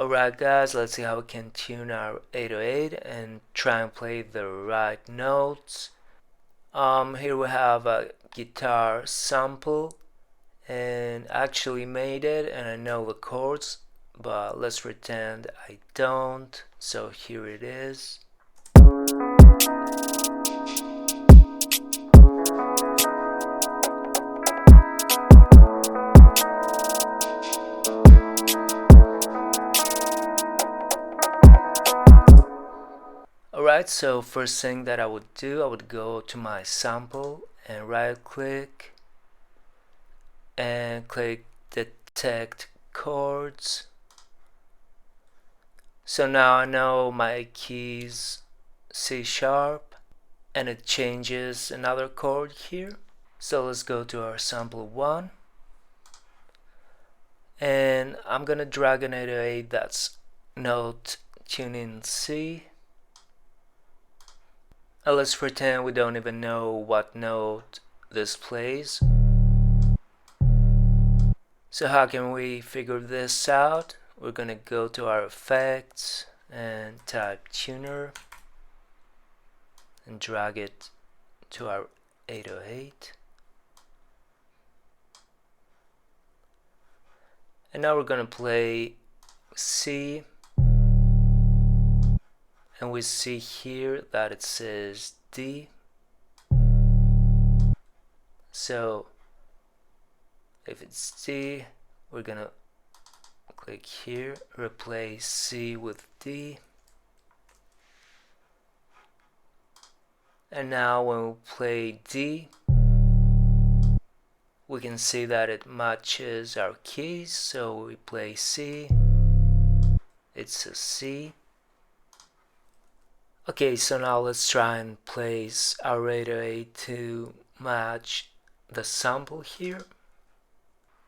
Alright guys, let's see how we can tune our 808 and try and play the right notes. Here we have a guitar sample, and I actually made it and I know the chords, but let's pretend I don't. So here it is. Alright, so first thing that I would do, I would go to my sample and right click and click detect chords. So now I know my keys C sharp and it changes another chord here. So let's go to our sample 1 and I'm gonna drag an 808 that's note tuning C. And let's pretend we don't even know what note this plays. So how can we figure this out? We're gonna go to our effects and type tuner and drag it to our 808. And now we're gonna play C, and we see here that it says D. So if it's D, we're gonna click here, replace C with D. And now when we play D, we can see that it matches our keys. So we play C, it's a C. Okay, so now let's try and place our 808 to match the sample here.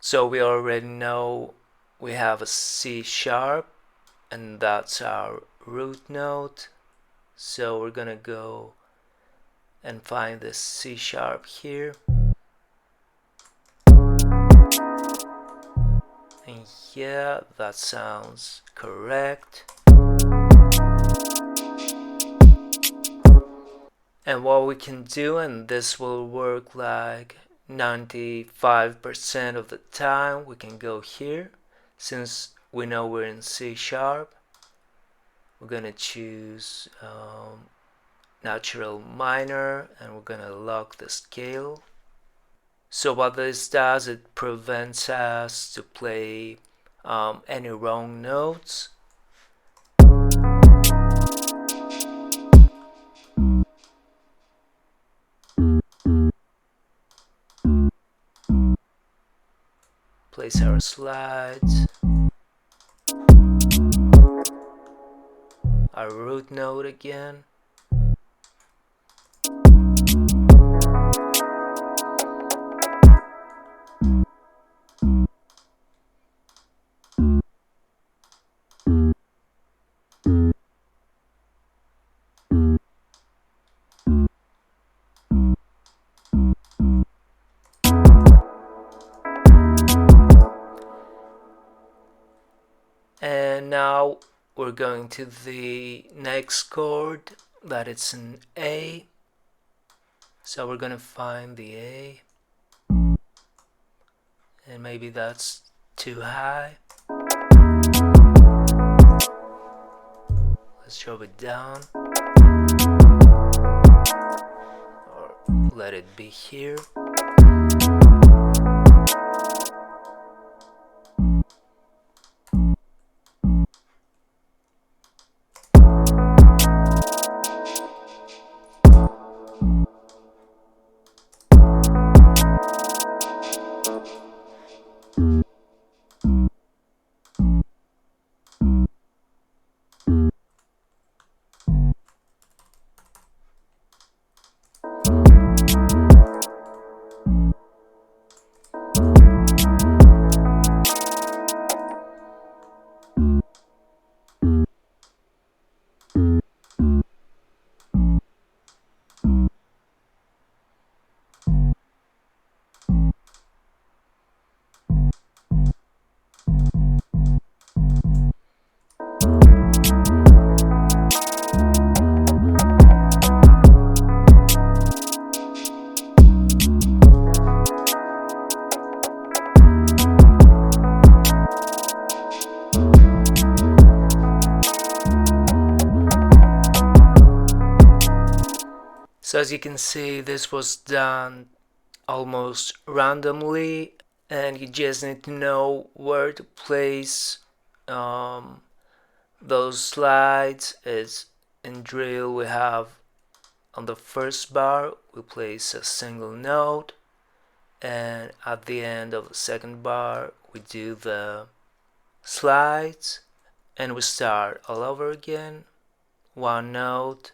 So we already know we have a C sharp and that's our root note. So we're gonna go and find this C sharp here. And yeah, that sounds correct. And what we can do, and this will work like 95% of the time, we can go here. Since we know we're in C sharp, we're gonna choose natural minor and we're gonna lock the scale. So what this does, it prevents us to play any wrong notes. Place our slides, our root note again. And now we're going to the next chord, that it's an A. So we're gonna find the A, and maybe that's too high. Let's drop it down, or let it be here. So as you can see, this was done almost randomly, and you just need to know where to place those slides. Is in drill we have on the first bar we place a single note, and at the end of the second bar we do the slides, and we start all over again, one note,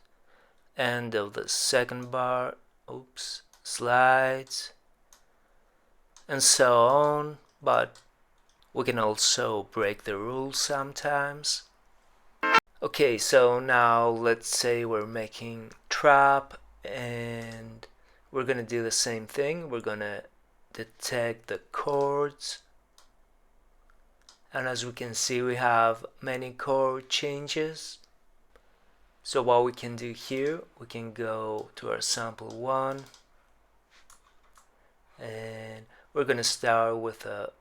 end of the second bar, oops, slides, and so on. But we can also break the rules sometimes. Okay, so now let's say we're making trap, and we're gonna do the same thing. We're gonna detect the chords, and as we can see we have many chord changes. So what we can do here, we can go to our sample 1, and we're gonna start with a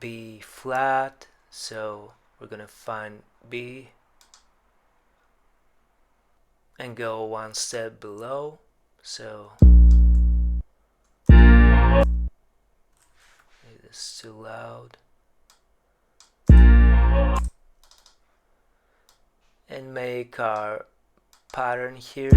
B flat. So we're gonna find B and go one step below. So it's too loud. And make our pattern here.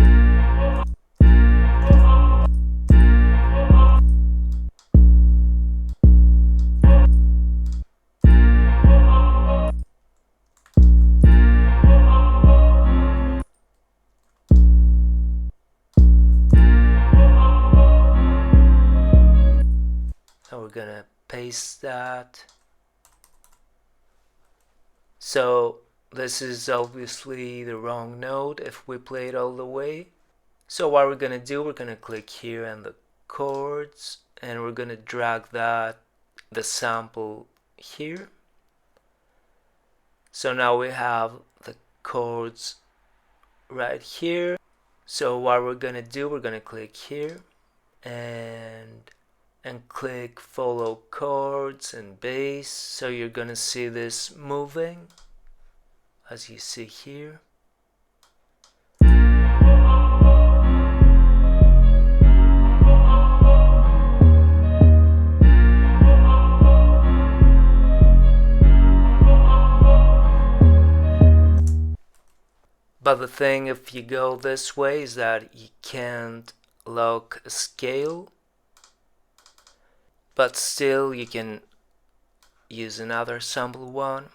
And we're gonna paste that. So this is obviously the wrong note if we play it all the way. So what we're gonna do, we're gonna click here on the chords, and we're gonna drag the sample here. So now we have the chords right here. So what we're gonna do, we're gonna click here and click follow chords and bass. So you're gonna see this moving as you see here. But the thing if you go this way is that you can't lock a scale, but still you can use another sample 1.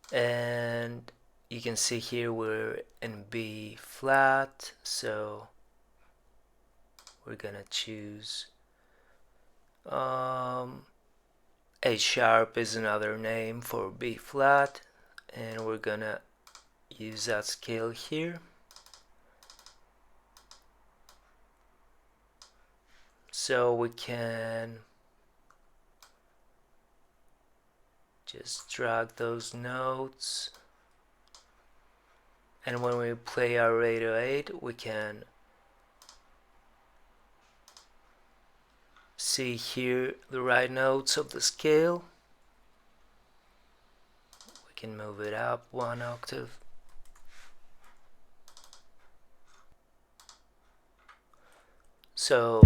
And you can see here we're in B flat, so we're gonna choose A sharp is another name for B flat, and we're gonna use that scale here. So we can just drag those notes, and when we play our 808 we can see here the right notes of the scale. We can move it up 1 octave. So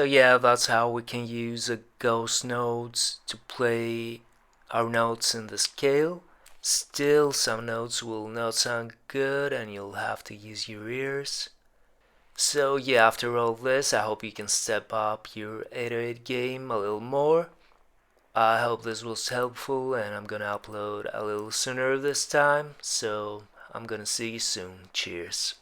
yeah, that's how we can use a ghost notes to play our notes in the scale. Still, some notes will not sound good and you'll have to use your ears. So yeah, after all this, I hope you can step up your 808 game a little more. I hope this was helpful, and I'm gonna upload a little sooner this time, so I'm gonna see you soon. Cheers.